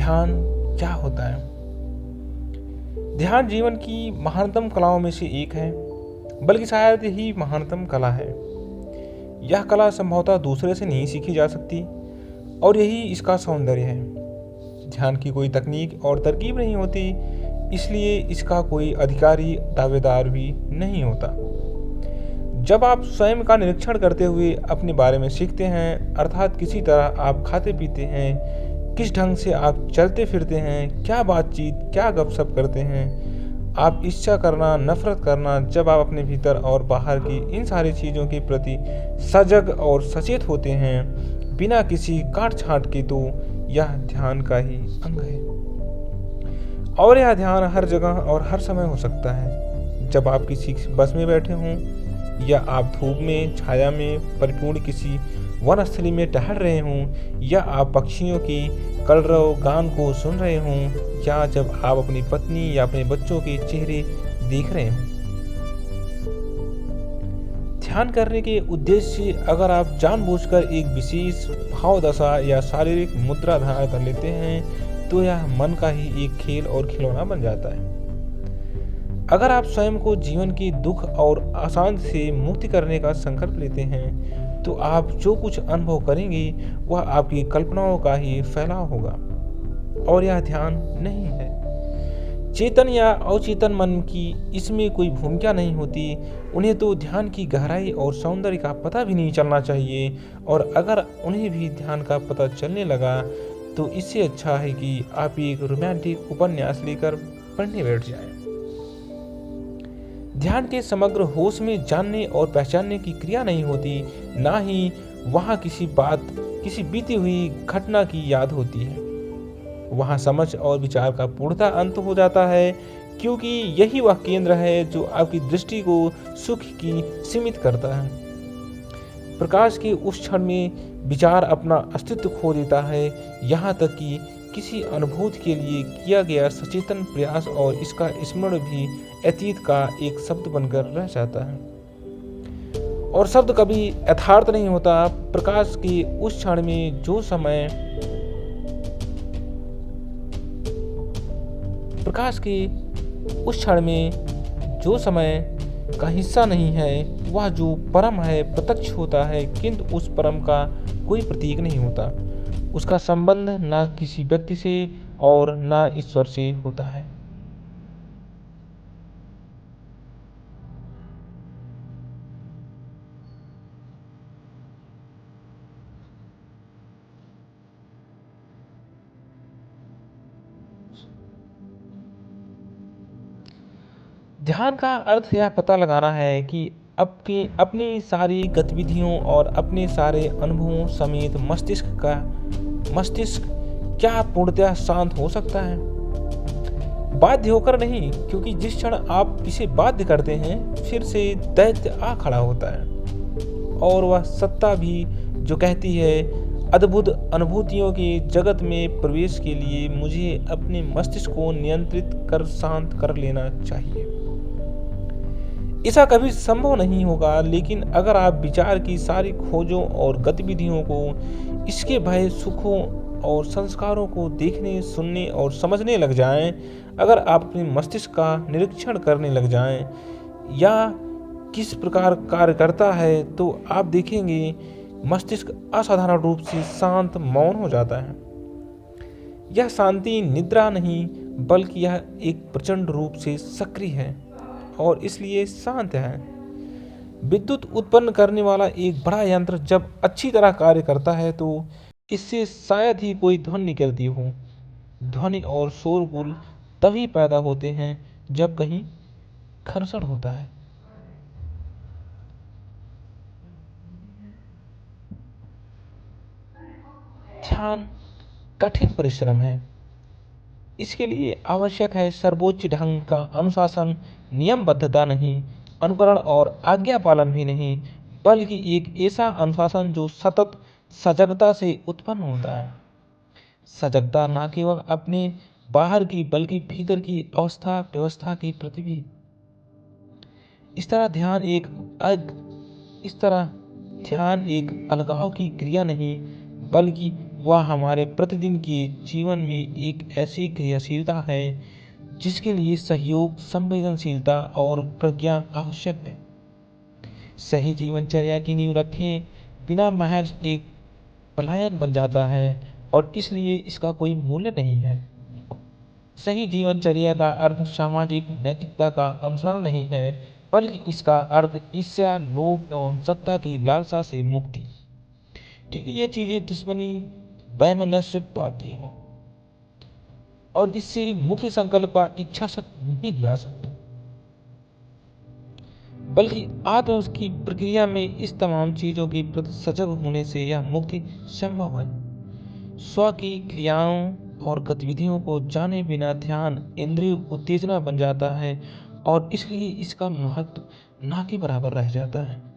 ध्यान क्या होता है? ध्यान जीवन की महानतम कलाओं में से एक है, बल्कि शायद ही महानतम कला है। यह कला संभवतः दूसरे से नहीं सीखी जा सकती और यही इसका सौंदर्य है। ध्यान की कोई तकनीक और तरकीब नहीं होती, इसलिए इसका कोई अधिकारी दावेदार भी नहीं होता। जब आप स्वयं का निरीक्षण करते हुए अपने बारे में सीखते हैं, अर्थात किसी तरह आप खाते पीते हैं, किस ढंग से आप चलते फिरते हैं, क्या बातचीत, क्या गपशप करते हैं, आप इच्छा करना, नफरत करना, जब आप अपने भीतर और बाहर की इन सारी चीज़ों के प्रति सजग और सचेत होते हैं बिना किसी काट छांट के, तो यह ध्यान का ही अंग है। और यह ध्यान हर जगह और हर समय हो सकता है। जब आप किसी बस में बैठे हों, या आप धूप में छाया में परिपूर्ण किसी वनस्थली में टहल रहे हों, या आप पक्षियों की कलरव गान को सुन रहे हों, या जब आप अपनी पत्नी या अपने बच्चों के चेहरे देख रहे हों। ध्यान करने के उद्देश्य से अगर आप जानबूझकर एक विशेष भाव दशा या शारीरिक मुद्रा धारण कर लेते हैं, तो यह मन का ही एक खेल और खिलौना बन जाता है। अगर आप स्वयं को जीवन के दुख और अशांति से मुक्ति करने का संकल्प लेते हैं, तो आप जो कुछ अनुभव करेंगे वह आपकी कल्पनाओं का ही फैलाव होगा, और यह ध्यान नहीं है। चेतन या अचेतन मन की इसमें कोई भूमिका नहीं होती। उन्हें तो ध्यान की गहराई और सौंदर्य का पता भी नहीं चलना चाहिए, और अगर उन्हें भी ध्यान का पता चलने लगा तो इससे अच्छा है कि आप एक रोमांटिक उपन्यास लेकर पढ़ने बैठ जाएं। ध्यान के समग्र होश में जानने और पहचानने की क्रिया नहीं होती, ना ही वहाँ किसी बीती हुई घटना की याद होती है। वहाँ समझ और विचार का पूर्णतः अंत हो जाता है, क्योंकि यही वह केंद्र है जो आपकी दृष्टि को सुख की सीमित करता है। प्रकाश के उस क्षण में विचार अपना अस्तित्व खो देता है, यहाँ तक कि किसी अनुभूति के लिए किया गया सचेतन प्रयास और इसका स्मरण भी अतीत का एक शब्द बनकर रह जाता है। और शब्द कभी यथार्थ नहीं होता। प्रकाश के उस क्षण में जो समय का हिस्सा नहीं है, वह जो परम है प्रत्यक्ष होता है, किंतु उस परम का कोई प्रतीक नहीं होता। उसका संबंध ना किसी व्यक्ति से और ना ईश्वर से होता है। ध्यान का अर्थ यह पता लगाना है कि अपनी सारी गतिविधियों और अपने सारे अनुभवों समेत मस्तिष्क क्या पूर्णतः शांत हो सकता है? बाध्य होकर नहीं, क्योंकि जिस क्षण आप इसे बाध्य करते हैं, फिर से दैत्य आ खड़ा होता है, और वह सत्ता भी जो कहती है अद्भुत अनुभूतियों के जगत में प्रवेश के लिए मुझे अपने मस्तिष्क को नियंत्रित कर शांत कर लेना चाहिए। ऐसा कभी संभव नहीं होगा, लेकिन अगर आप विचार की सारी खोजों और गतिविधियों को, इसके भय सुखों और संस्कारों को देखने, सुनने और समझने लग जाएं, अगर आप अपने मस्तिष्क का निरीक्षण करने लग जाएं या किस प्रकार कार्य करता है, तो आप देखेंगे मस्तिष्क असाधारण रूप से शांत मौन हो जाता है। यह शांति निद्रा नहीं, बल्कि यह एक प्रचंड रूप से सक्रिय है और इसलिए शांत है। विद्युत उत्पन्न करने वाला एक बड़ा यंत्र जब अच्छी तरह कार्य करता है, तो इससे शायद ही कोई ध्वनि निकलती हो। ध्वनि और शोरगुल तभी पैदा होते हैं जब कहीं घर्षण होता है। ध्यान कठिन परिश्रम है। इसके लिए आवश्यक है सर्वोच्च ढंग का अनुशासन, नियमबद्धता नहीं, अनुकरण और आज्ञा पालन भी नहीं, बल्कि एक ऐसा अनुशासन जो सतत सजगता से उत्पन्न होता है। सजगता न केवल अपने बाहर की, बल्कि भीतर की अवस्था व्यवस्था की प्रति भी। इस तरह ध्यान एक अलगाव की क्रिया नहीं, बल्कि वह हमारे प्रतिदिन के जीवन में एक ऐसी क्रियाशीलता है जिसके लिए सहयोग, संवेदनशीलता और प्रज्ञा आवश्यक है। सही जीवनचर्या की नींव रखे बिना महज एक पलायन बन जाता है और इसलिए इसका कोई मूल्य नहीं है। सही जीवनचर्या का अर्थ सामाजिक नैतिकता का अनुसरण नहीं है, बल्कि इसका अर्थ ईर्ष्या, लोभ एवं सत्ता की लालसा से मुक्ति। क्योंकि ये चीजें दुश्मनी, वैमनस्य पाती हैं और इससे मुख्य संकल्प का इच्छा शक्ति नहीं ला सकते, बल्कि आत्म की प्रक्रिया में इस तमाम चीजों के प्रति सजग होने से यह मुक्ति संभव है। स्व की क्रियाओं और गतिविधियों को जाने बिना ध्यान इंद्रिय उत्तेजना बन जाता है और इसलिए इसका महत्व ना के बराबर रह जाता है।